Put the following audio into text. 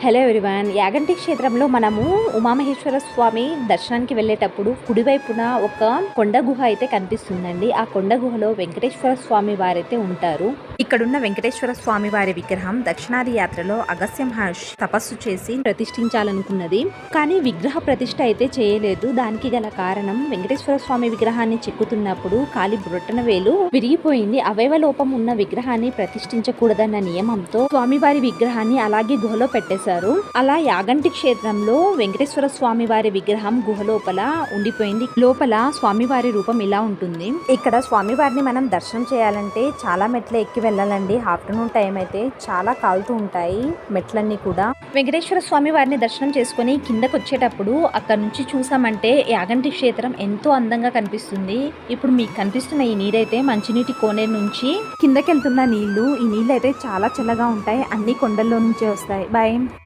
Hello everyone. Yaganti క్షేత్రంలో మనము ఉమామహేశ్వర స్వామి దర్శనానికి వెళ్ళేటప్పుడు కుడివైపున ఒక కొండ గుహ అయితే కనిపిస్తుందండి. ఆ కొండ గుహలో వెంకటేశ్వర స్వామి వారైతే ఉంటారు. ఇక్కడున్న వెంకటేశ్వర స్వామి వారి విగ్రహం దక్షిణాది యాత్రలో అగస్త్య మహర్షి తపస్సు చేసి ప్రతిష్ఠించాలనుకున్నది. కానీ విగ్రహ ప్రతిష్ఠ అయితే చేయలేదు. దానికి గల కారణం వెంకటేశ్వర స్వామి విగ్రహాన్ని చెక్కుతున్నప్పుడు కాలి బొట్టన వేలు విరిగిపోయింది. అవయవ లోపం ఉన్న విగ్రహాన్ని ప్రతిష్ఠించకూడదన్న నియమంతో స్వామివారి విగ్రహాన్ని అలాగే గుహలో పెట్టేశారు. అలా యాగంటి క్షేత్రంలో వెంకటేశ్వర స్వామి వారి విగ్రహం గుహ లోపల ఉండిపోయింది. లోపల స్వామివారి రూపం ఇలా ఉంటుంది. ఇక్కడ స్వామివారిని మనం దర్శనం చేయాలంటే చాలా మెట్లు ఎక్కి వెళ్ళాలండి. ఆఫ్టర్నూన్ టైం అయితే చాలా కాలుతూ ఉంటాయి మెట్లన్నీ కూడా. వెంకటేశ్వర స్వామి వారిని దర్శనం చేసుకుని కిందకు వచ్చేటప్పుడు అక్కడ నుంచి చూసామంటే యాగంటి క్షేత్రం ఎంతో అందంగా కనిపిస్తుంది. ఇప్పుడు మీకు కనిపిస్తున్న ఈ నీరైతే మంచినీటి కోనేరు నుంచి కిందకెళ్తున్న నీళ్లు. ఈ నీళ్ళు అయితే చాలా చల్లగా ఉంటాయి. అన్ని కొండల్లో నుంచే వస్తాయి. బాయ్.